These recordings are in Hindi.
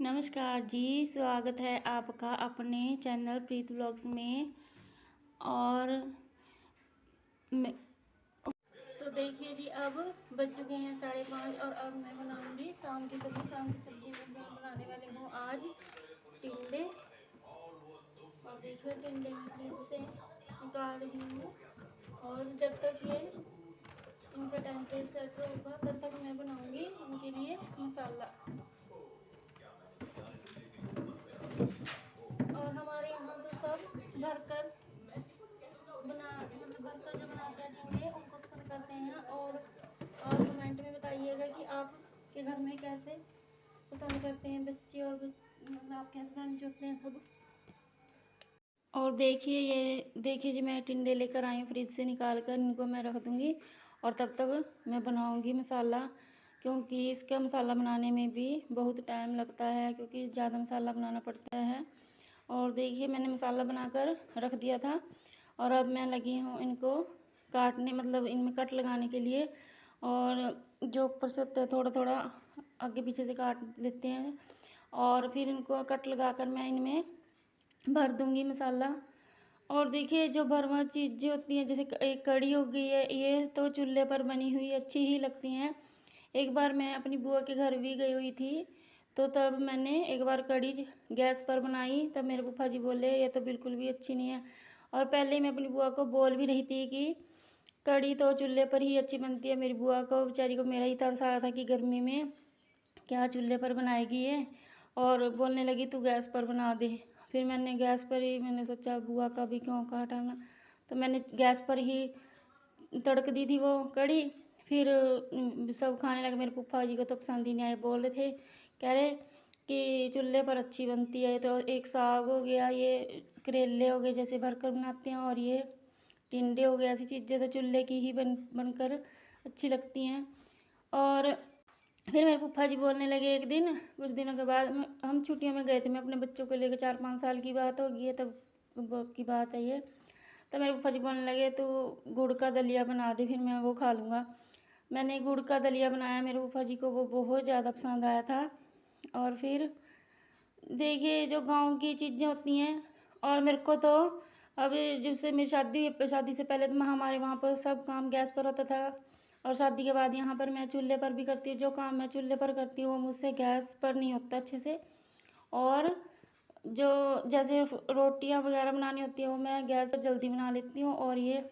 नमस्कार जी, स्वागत है आपका अपने चैनल प्रीत व्लॉग्स में। और मैं तो देखिए जी, अब बज चुके हैं 5:30 और अब मैं बनाऊंगी शाम की सब्ज़ी। शाम की सब्ज़ी में मैं बनाने वाली हूँ आज टिंडे। और देखिए टिंडे मैं फ्रिज से निकाल रही हूँ, और जब तक ये इनका टेम्परेचर सेट होगा तब तक मैं बनाऊंगी इनके लिए मसाला। और हमारे यहाँ तो सब भरकर भरकर जो बनाते हैं टिंडे उनको पसंद करते हैं। और कमेंट में बताइएगा कि आपके घर में कैसे पसंद करते हैं बच्चे, और मतलब आप कैसे बनाना चाहते हैं सब। और देखिए जी, मैं टिंडे लेकर आई हूँ फ्रिज से निकाल कर, इनको मैं रख दूँगी और तब तक मैं बनाऊँगी मसाला, क्योंकि इसका मसाला बनाने में भी बहुत टाइम लगता है, क्योंकि ज़्यादा मसाला बनाना पड़ता है। और देखिए मैंने मसाला बनाकर रख दिया था, और अब मैं लगी हूँ इनको काटने, मतलब इनमें कट लगाने के लिए। और जो ऊपर से होता है थोड़ा थोड़ा आगे पीछे से काट देते हैं, और फिर इनको कट लगाकर मैं इनमें भर दूँगी मसाला। और देखिए जो भरवा चीज़ें होती हैं, जैसे एक कड़ी हो गई है, ये तो चूल्हे पर बनी हुई अच्छी ही लगती हैं। एक बार मैं अपनी बुआ के घर भी गई हुई थी, तो तब मैंने एक बार कड़ी गैस पर बनाई, तब मेरे फूफा जी बोले ये तो बिल्कुल भी अच्छी नहीं है। और पहले ही मैं अपनी बुआ को बोल भी रही थी कि कड़ी तो चूल्हे पर ही अच्छी बनती है। मेरी बुआ को बेचारी को मेरा ही तरस आ रहा था कि गर्मी में क्या चूल्हे पर बनाएगी ये, और बोलने लगी तू गैस पर बना दे। फिर मैंने गैस पर ही, मैंने सोचा बुआ का भी क्यों हटाना, तो मैंने गैस पर ही तड़क दी थी वो कड़ी। फिर सब खाने लगे। मेरे फूफा जी को तो पसंद ही नहीं आए, बोल रहे थे, कह रहे कि चूल्हे पर अच्छी बनती है। तो एक साग हो गया, ये करेले हो गए जैसे भरकर बनाते हैं, और ये टिंडे हो गए, ऐसी चीज़ें तो चूल्हे की ही बनकर अच्छी लगती हैं। और फिर मेरे फूफा जी बोलने लगे एक दिन, कुछ दिनों के बाद, हम छुट्टियों में गए थे, मैं अपने बच्चों को लेकर, 4-5 साल की बात होगी है तब की बात है ये। तो मेरे फूफा जी बोलने लगे तू गुड़ का दलिया बना दे, फिर मैं वो खा लूँगा। मैंने गुड़ का दलिया बनाया, मेरे फूफा जी को वो बहुत ज़्यादा पसंद आया था। और फिर देखिए जो गांव की चीज़ें होती हैं, और मेरे को तो अभी जब से मेरी शादी से पहले तो हमारे वहाँ पर सब काम गैस पर होता था, और शादी के बाद यहाँ पर मैं चूल्हे पर भी करती हूँ। जो काम मैं चूल्हे पर करती हूँ वो मुझसे गैस पर नहीं होता अच्छे से। और जो जैसे रोटियाँ वगैरह बनानी होती है वो मैं गैस पर जल्दी बना लेती हूँ। और ये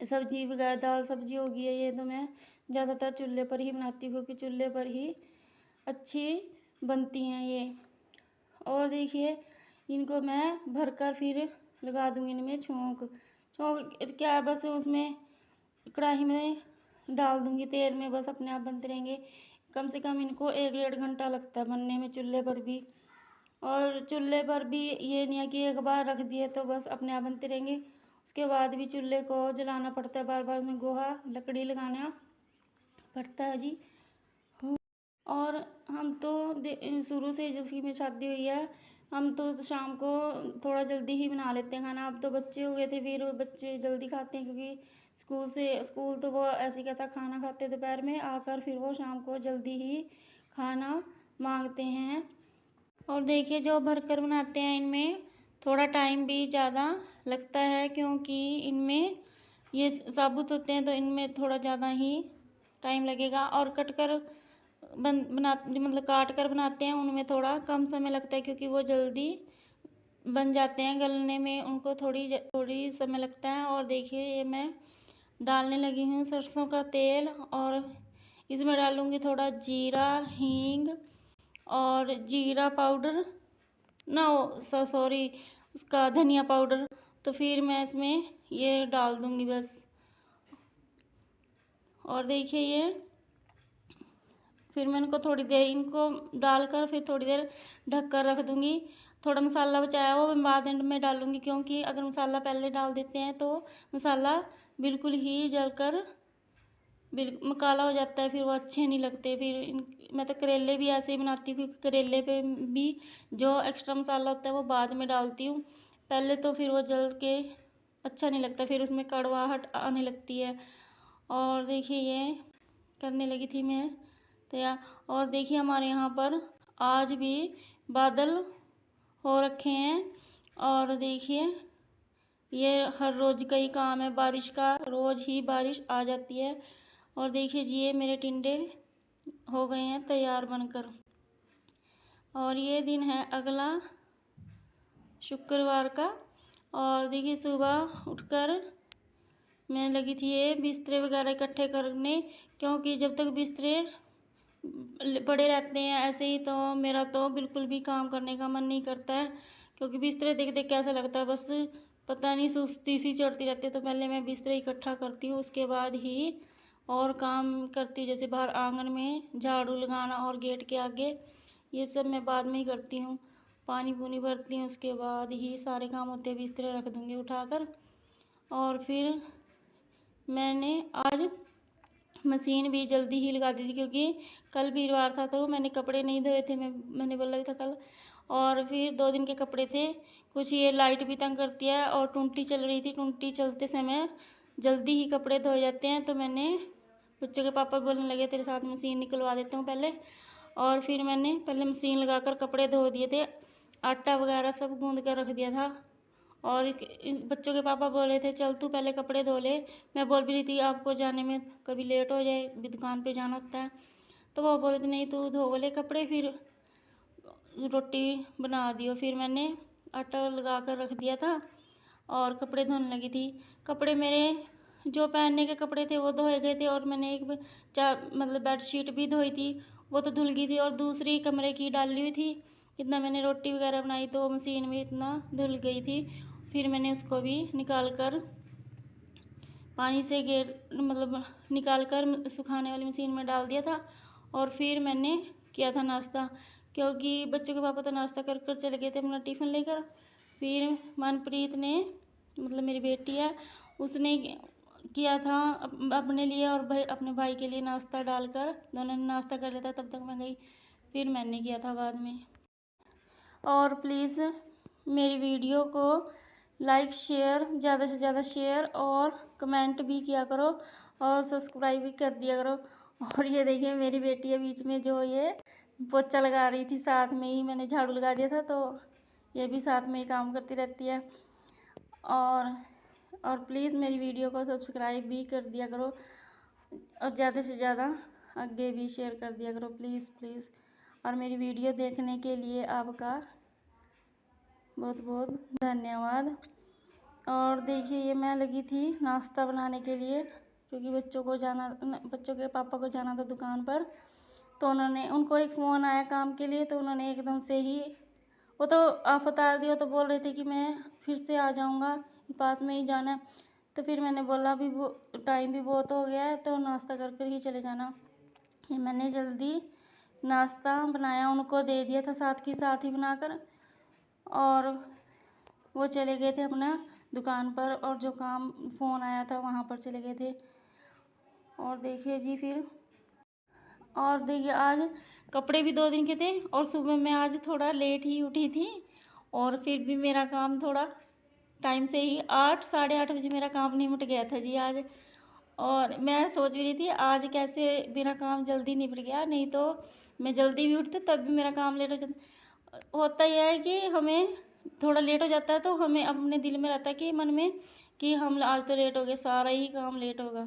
सब्जी वगैरह, दाल सब्जी हो गई है, ये तो मैं ज़्यादातर चूल्हे पर ही बनाती हूँ, क्योंकि चूल्हे पर ही अच्छी बनती हैं ये। और देखिए इनको मैं भरकर फिर लगा दूँगी इनमें छोंक। क्या, बस उसमें कढ़ाई में डाल दूँगी तेल में, बस अपने आप बनते रहेंगे। कम से कम इनको 1-1.5 घंटा लगता है बनने में चूल्हे पर भी। और चूल्हे पर भी ये नहीं है कि एक बार रख दिए तो बस अपने आप बनते रहेंगे, उसके बाद भी चूल्हे को जलाना पड़ता है, बार बार उसमें गोहा लकड़ी लगाना पड़ता है जी। और हम तो शुरू से जब से मेरी शादी हुई है, हम तो शाम को थोड़ा जल्दी ही बना लेते हैं खाना। अब तो बच्चे हो गए थे, फिर बच्चे जल्दी खाते हैं, क्योंकि स्कूल तो वो ऐसे कैसा खाना खाते हैं दोपहर में आकर, फिर वो शाम को जल्दी ही खाना मांगते हैं। और देखिए जो भरकर बनाते हैं इनमें थोड़ा टाइम भी ज़्यादा लगता है, क्योंकि इनमें ये साबुत होते हैं तो इनमें थोड़ा ज़्यादा ही टाइम लगेगा। और मतलब काट कर बनाते हैं उनमें थोड़ा कम समय लगता है, क्योंकि वो जल्दी बन जाते हैं, गलने में उनको थोड़ी समय लगता है। और देखिए ये मैं डालने लगी हूँ सरसों का तेल, और इसमें डालूँगी थोड़ा जीरा, हींग और जीरा पाउडर, सॉरी उसका धनिया पाउडर। तो फिर मैं इसमें ये डाल दूँगी बस। और देखिए ये फिर मैं इनको डालकर फिर थोड़ी देर ढक कर रख दूँगी। थोड़ा मसाला बचाया वो मैं बाद एंड में डालूँगी, क्योंकि अगर मसाला पहले डाल देते हैं तो मसाला बिल्कुल ही जलकर काला हो जाता है, फिर वो अच्छे नहीं लगते। मैं तो करेले भी ऐसे ही बनाती हूँ, क्योंकि करेले पे भी जो एक्स्ट्रा मसाला होता है वो बाद में डालती हूँ पहले, तो फिर वो जल के अच्छा नहीं लगता, फिर उसमें कड़वाहट आने लगती है। और देखिए ये करने लगी थी मैं तैयार। और देखिए हमारे यहाँ पर आज भी बादल हो रखे हैं। और देखिए ये हर रोज़ का ही काम है बारिश का, रोज़ ही बारिश आ जाती है। और देखिए जी ये मेरे टिंडे हो गए हैं तैयार बनकर। और ये दिन है अगला शुक्रवार का। और देखिए सुबह उठकर मैं लगी थी ये बिस्तरे वगैरह इकट्ठे करने, क्योंकि जब तक बिस्तरे पड़े रहते हैं ऐसे ही तो मेरा तो बिल्कुल भी काम करने का मन नहीं करता है, क्योंकि बिस्तरे देख देख कैसा लगता है, बस पता नहीं सुस्ती सी चढ़ती रहती है। तो पहले मैं बिस्तरे इकट्ठा करती हूँ, उसके बाद ही और काम करती हूँ, जैसे बाहर आंगन में झाड़ू लगाना और गेट के आगे, ये सब मैं बाद में ही करती हूँ। पानी पूनी भरती हूँ, उसके बाद ही सारे काम होते हैं। बिस्तरे रख दूँगी उठाकर। और फिर मैंने आज मशीन भी जल्दी ही लगा दी थी, क्योंकि कल वीरवार था तो मैंने कपड़े नहीं धोए थे, मैंने बोला भी था कल। और फिर 2 दिन के कपड़े थे, कुछ ये लाइट भी तंग करती है और टूंटी चल रही थी, टूंटी चलते समय जल्दी ही कपड़े धो जाते हैं। तो मैंने बच्चों के पापा बोलने लगे तेरे साथ मशीन निकलवा देता हूँ पहले। और फिर मैंने पहले मशीन लगाकर कपड़े धो दिए थे, आटा वगैरह सब गूँध कर रख दिया था। और बच्चों के पापा बोल रहे थे चल तू पहले कपड़े धो ले। मैं बोल भी रही थी आपको जाने में कभी लेट हो जाए, भी दुकान पे जाना होता है। तो वो बोल रहे थे नहीं तू धो ले कपड़े, फिर रोटी बना दियो। फिर मैंने आटा लगा कर रख दिया था और कपड़े धोने लगी थी। कपड़े मेरे जो पहनने के कपड़े थे वो धोए गए थे, और मैंने एक मतलब बेडशीट भी धोई थी, वो तो धुल गई थी। और दूसरी कमरे की डाली हुई थी। इतना मैंने रोटी वगैरह बनाई तो मशीन में इतना धुल गई थी। फिर मैंने उसको भी निकाल कर पानी से मतलब निकाल कर सुखाने वाली मशीन में डाल दिया था। और फिर मैंने किया था नाश्ता, क्योंकि बच्चों के पापा तो नाश्ता कर कर चले गए थे अपना टिफ़िन लेकर। फिर मनप्रीत ने, मतलब मेरी बेटी है, उसने किया था अपने लिए और अपने भाई के लिए नाश्ता डालकर, दोनों ने नाश्ता कर लिया था। तब तक मैं गई, फिर मैंने किया था बाद में। और प्लीज़ मेरी वीडियो को लाइक शेयर, ज़्यादा से ज़्यादा शेयर और कमेंट भी किया करो और सब्सक्राइब भी कर दिया करो। और ये देखिए मेरी बेटी है बीच में जो ये पोछा लगा रही थी, साथ में ही मैंने झाड़ू लगा दिया था, तो ये भी साथ में ही काम करती रहती है। और प्लीज़ मेरी वीडियो को सब्सक्राइब भी कर दिया करो और ज़्यादा से ज़्यादा आगे भी शेयर कर दिया करो प्लीज़ प्लीज़। और मेरी वीडियो देखने के लिए आपका बहुत बहुत धन्यवाद। और देखिए ये मैं लगी थी नाश्ता बनाने के लिए, क्योंकि बच्चों के पापा को जाना था दुकान पर। तो उनको एक फ़ोन आया काम के लिए, तो उन्होंने एकदम से ही, वो तो आफत आ दिया, तो बोल रहे थे कि मैं फिर से आ जाऊँगा, पास में ही जाना है। तो फिर मैंने बोला अभी वो टाइम भी बहुत हो गया है, तो नाश्ता कर कर ही चले जाना। मैंने जल्दी नाश्ता बनाया, उनको दे दिया था साथ की साथ ही बनाकर, और वो चले गए थे अपना दुकान पर, और जो काम फ़ोन आया था वहाँ पर चले गए थे। और देखिए जी फिर, और देखिए आज कपड़े भी 2 दिन के थे, और सुबह मैं आज थोड़ा लेट ही उठी थी, और फिर भी मेरा काम थोड़ा टाइम से ही 8 साढ़े 8 बजे मेरा काम निपट गया था जी आज। और मैं सोच रही थी आज कैसे मेरा काम जल्दी निपट गया, नहीं तो मैं जल्दी भी उठती तब भी मेरा काम लेट हो जाता। होता यह है कि हमें थोड़ा लेट हो जाता है, तो हमें अपने दिल में रहता है कि मन में कि हम आज तो लेट हो गए, सारा ही काम लेट होगा।